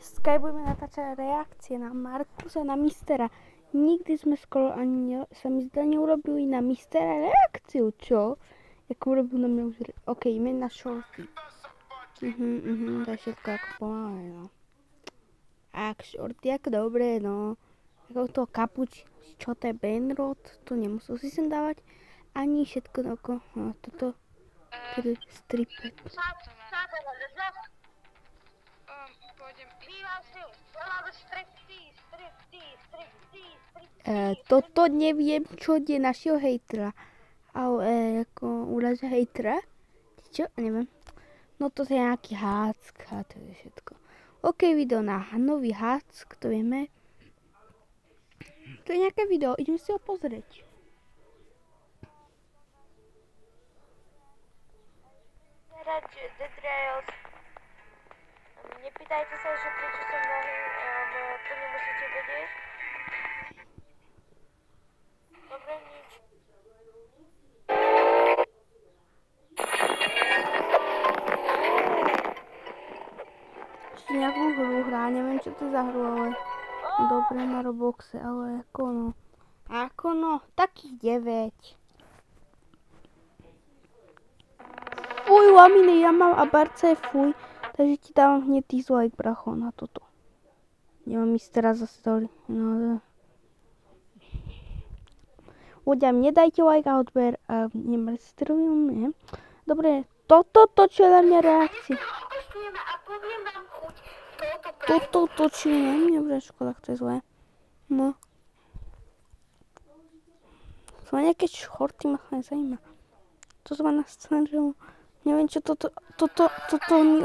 dneska budeme natáčať reakcie na Markusa, na Mistera. Nikdy sme skoro ani sa mi zdá neurobili na Mistera reakciu, čo? Ako urobil na mňa už... Ok, ideme na shorty. To je všetko ako pomalé, no. Ak shorty, ako dobre, no. Ako to kapuč, čo to je Benrod, to nemusel si sem dávať. Ani všetko ako, no toto. Tedy stripe. Toto neviem, čo je našeho hejtera. Ale ako uraža hejtera. Čo? Neviem. No to je nejaký háck a to je všetko. OK, video na nový háck, to vieme. To je nejaké video, ideme si ho pozrieť. Nepýtajte sa, že prečo som nahý, to nemusíte vedieť. Dobre, nič. Ešte nejakú hru hrá, neviem čo to je za hru, ale dobre na Robloxe, ale ako no. Ako no, takých 9. Fuj, laminy, ja mám a Barca je fuj. Takže ti dávam hneď dislike, bracho, na toto. Nemám Mistera za story. No. Ľudia, mne dajte like a odber a nemrsterujem, nie? Dobre, toto točí na mňa reakcie. Toto točí na mňa, dobre, škoda, to je zlé. No. Sú nejaké shorty, ma to nezajíma. Toto ma nastanilo. Neviem čo toto mi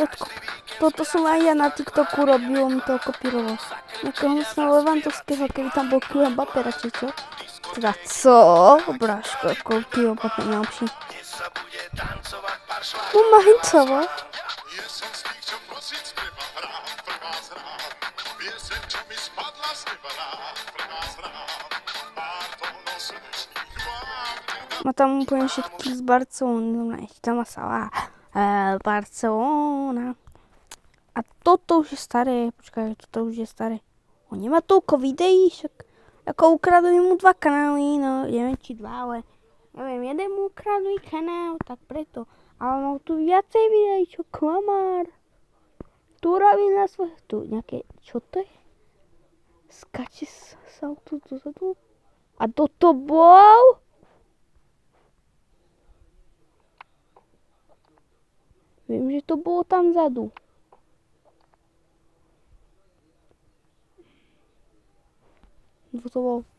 toto som aj ja na TikToku robil, on mi to kopíroval. Nejakého som Levandovského, keby tam bol Kylian Mbappé radšej, čo? Teda co? Bráško, ako Kylian Mbappé najlepší. No Mahincovo. Má tam úplne všetkých z Barcelony, ešte tam má Salah, Barcelona. A toto už je staré, počkaj, toto už je staré. On nemá toľko videí, však ako ukradli mu 2 kanály, no neviem či 2, ale neviem, jeden mu ukradli kanál, tak preto. Ale mal tu viacej videí, čo klamár. Tu robí na svoj, tu nejaké, čo to je? Skače sa tu dozadu. A toto bol? Viem, že to bolo tam vzadu.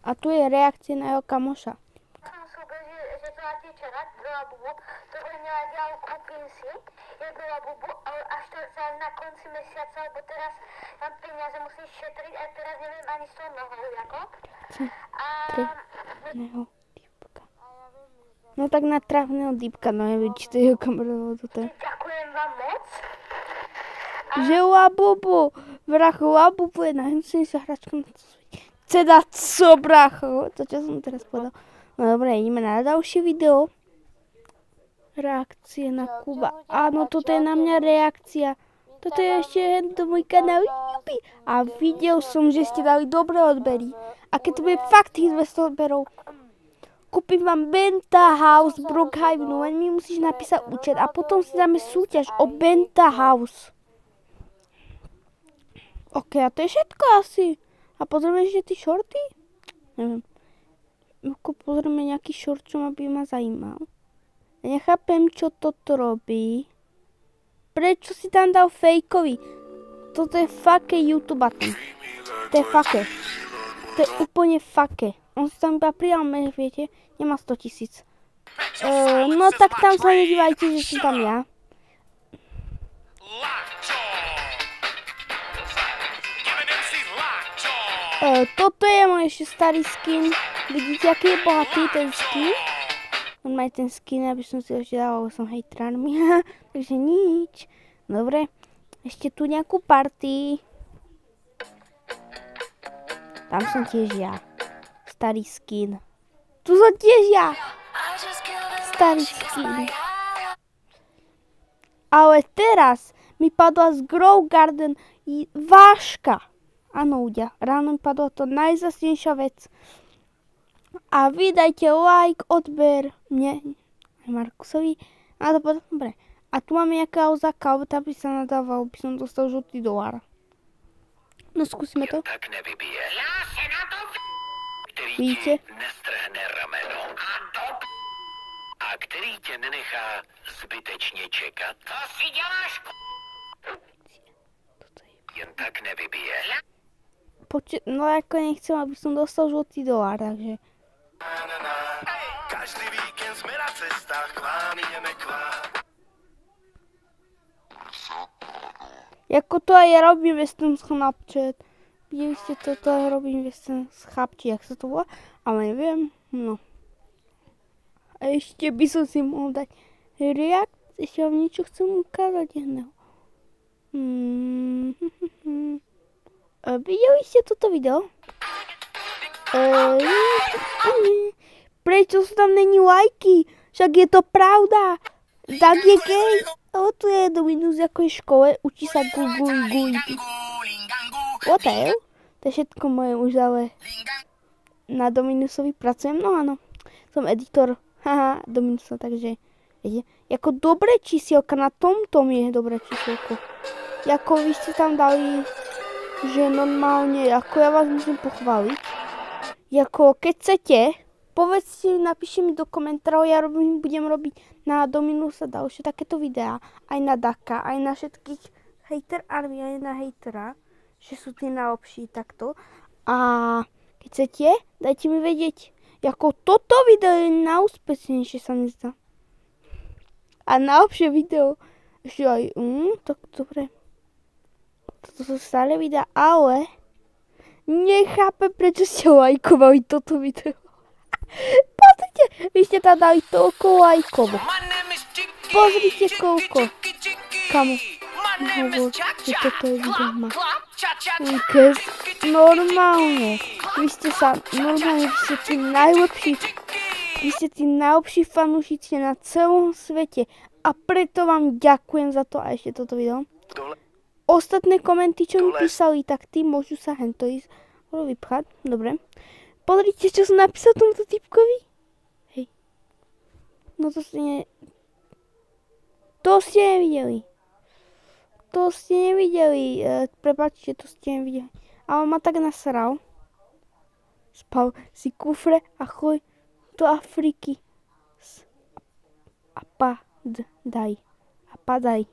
A tu je reakcia na jeho kamoša. Že to Atičera byla bubu, to by měla dělat koupím si, je byla bubu, ale až to na konci měsíce, lebo teraz tam peníze musíš šetřit a teraz nevím ani s tou nohou, jako. No tak na trávneho dýpka, no neviem, či to je jeho kamerovalo toto. Ďakujem vám moc. Že Labubu, bracho, Labubu je najhnučnejšia hračka na svete. Teda co, bracho? To čo som teraz povedal. No dobre, ideme na ďalšie video. Reakcie na Kuba. Áno, toto je na mňa reakcia. Toto je ešte do môj kanál YouTube. A videl som, že ste dali dobré odbery. A keď to bude fakt tých 200 odberov, kúpim vám Benta House Brookhaven, len mi musíš napísať účet a potom si dáme súťaž o Benta House. OK, a to je všetko asi. A pozrieme ešte tí shorty? Neviem. Ako pozrieme nejaký short, čo by ma zajímal. Nechápem, čo toto robí. Prečo si tam dal fejkový? Toto je fake YouTube button. To je fake. To je úplne fake. On si tam iba pridal, viete, nemá 100 000. No tak tam sa nedívajte, že som tam ja. Toto je môj ešte starý skin. Vidíte, aký je bohatý ten skin? On má ten skin, aby som si ho ešte dal, lebo som hejtrármi. Takže nič. Dobre, ešte tu nejakú party. Tam som tiež ja. Starý skin. Tu som tiež ja. Starý skin. Ale teraz mi padla z Grow Garden váška. Áno, ľudia, ráno mi padla to najzasnejšia vec. A vy dajte like, odber mne, aj Markusovi. A to potom, dobre. A tu máme nejaká ozáka, alebo tam by sa nadával, by som dostal žltý dolár. No skúsime to. Tak nevybije. Já se na to který Vidíte? ti nestrhne rameno. A který tě nenechá zbytečně čekat. To si děláš jen tak nevybije. No ako nechcem, aby som dostal žltý dolár, takže. Každý víkend sme na cestách, k vám ideme k vám. Jako to aj ja robím Western Snapchat. Videli ste to, to aj robím Western Snapchat, jak sa to volá? Ale neviem, no. A ešte by som si mohol dať reakt, ešte vám niečo chcem ukázať jedného. Videli ste toto video? Prečo sú tam není lajky? Však je to pravda. Tak je gay. O, tu je Dominus ako je v škole. Učí sa guli. What the hell? To je všetko moje už, ale na Dominusovi pracujem. No áno, som editor. Haha, Dominusa, takže viete. Jako dobré čísielka, na tomto je dobré čísielko. Jako vy ste tam dali, že normálne, ako ja vás musím pochváliť. Jako keď chcete, povedzte, napíšte mi do komentárov, ja budem robiť na Dominusa ďalšie takéto videá, aj na Daka, aj na všetkých hater army, aj na hatera, že sú tí najlepší takto. A keď chcete, dajte mi vedieť, ako toto video je najúspešnejšie, sa mi zdá. A najlepšie video, ešte aj, tak dobre. Toto sú stále videa, ale nechápem, prečo ste lajkovali toto video. Pozrite, vy ste tam dali toľko lajkov. Pozrite koľko. Kamu, hovor, že toto je video má. Normálne. Vy ste tí najlepší. Vy ste tí najlepší fanúšici na celom svete. A preto vám ďakujem za to a ešte toto video. Ostatné komenty, čo mi písali, tak tí môžu sa hento ísť vypchať. Dobre. Pozrite, čo som napísal tomuto typkovi. Hej. No to ste nevideli. To ste nevideli. Prepáčte, to ste nevideli. Ale ma tak nasral. Spal si kufre a choj do Afriky. A padaj.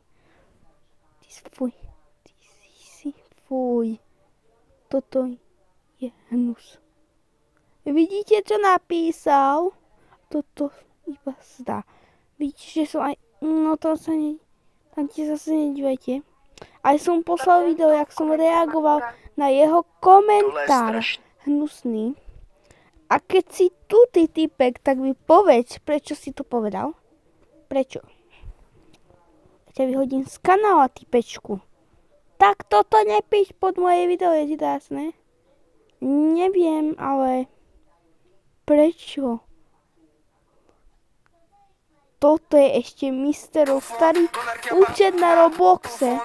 Fuj. Toto je hnus. Vidíte, čo napísal? Toto iba zdá. Vidíte, že som aj... No tam sa tam ti zase nedívajte. Aj som poslal video, jak som reagoval na jeho komentár. Hnusný. A keď si tu ty typek, tak mi povedz, prečo si to povedal. Prečo? Ja ťa vyhodím z kanála, typečku. Tak toto nepíš pod moje video, je ti to jasné? Neviem, ale prečo? Toto je ešte Misterov starý účet na Robloxe.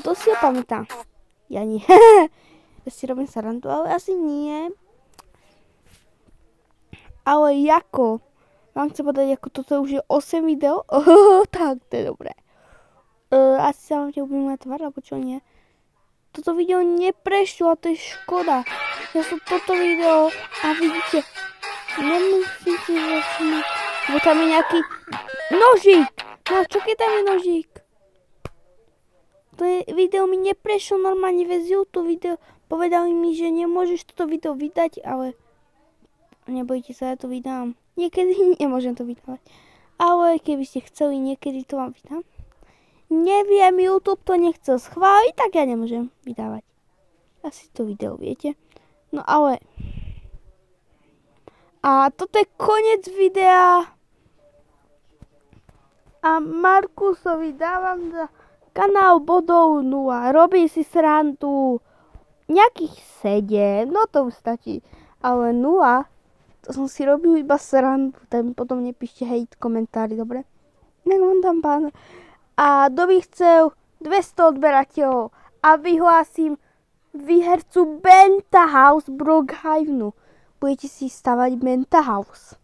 To si ho pamätám. Ja nie. Ja si robím srandu, ale asi nie. Ale ako? Vám chcem povedať, ako toto už je 8 video. Tak, to je dobré. Asi sa vám neobím na tvár, alebo čo nie. Toto video neprešlo a to je škoda. Ja som toto video a vidíte, nemusíte začínať, lebo tam je nejaký nožík. No čo keď tam je nožík? To video mi neprešlo normálne bez YouTube video. Povedali mi, že nemôžeš toto video vydať, ale nebojte sa, ja to vydám. Niekedy nemôžem to vydávať. Ale keby ste chceli, niekedy to vám vydám. Neviem, YouTube to nechcel schváliť, tak ja nemôžem vydávať. Asi to video viete. No ale... A toto je koniec videa. A Markusovi dávam za kanál bodov 0. Robí si srandu. Nejakých 7, no to už stačí. Ale 0, to som si robil iba srandu. Tak potom nepíšte hejt komentári, dobre? Nech vám dám pán. A kto by chcel 200 odberateľov a vyhlásim výhercu Bentahouse Brookhavenu. Budete si stavať Bentahouse.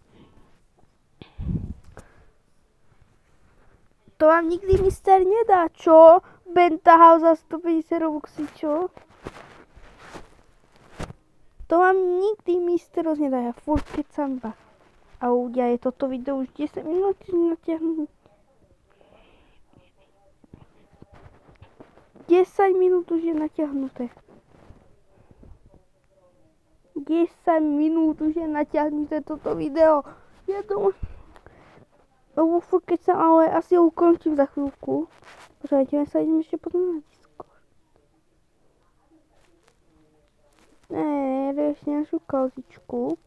To vám nikdy mister nedá, čo? Bentahouse za 150 robuxy, čo? To vám nikdy mister nedá, ja furt kecam iba. A ľudia, je toto video už 10 minút natiahnuté. 10 minút už je natiahnuté. 10 minút už je natiahnuté toto video. Ja to... Lebo furt keď sa, ale asi ho ukončím za chvíľku. Počkajte, sa idem ešte potom na Discord. Riešne našu kauzičku.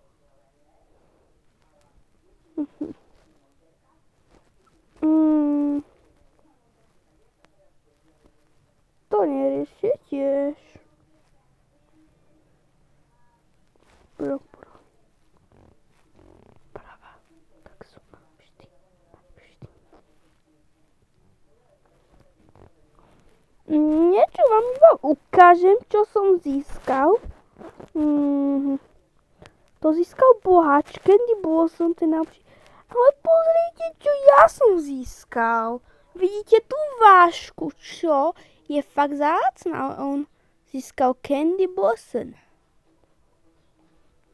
To neriešite tiež. Prava. Tak sú vždy. Niečo vám iba ukážem, čo som získal. To získal boháč, Candy Blossom, ten najlepší. Ale pozrite, čo ja som získal. Vidíte tú vášku, čo? Je fakt zácna, ale on získal Candy Blossom.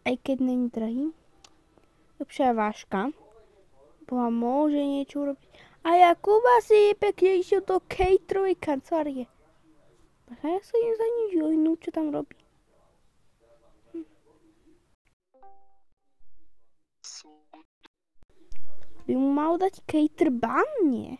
Aj keď není drahý. Lepšia váška. Boha môže niečo urobiť. A Jakuba si je pekne išiel do caterovej kancelárie. A ja sa idem za nič jojnúť, čo tam robí. By mu mal dať cater ban, nie?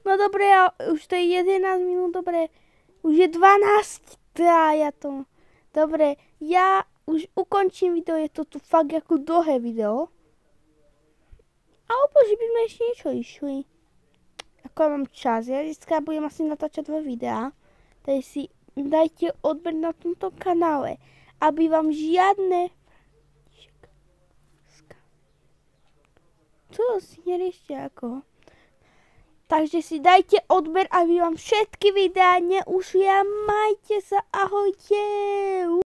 No dobre, už to je 11 minút, dobre. Už je 12, ja to... Dobre, ja už ukončím video, je to tu fakt ako dlhé video. Alebo že by sme ešte niečo išli. Ako ja mám čas, ja dneska budem asi natáčať 2 videá. Takže si dajte odber na tomto kanále, aby vám žiadne... To si neriešte ako. Takže si dajte odber, aby vám všetky videá neušli a majte sa, ahojte.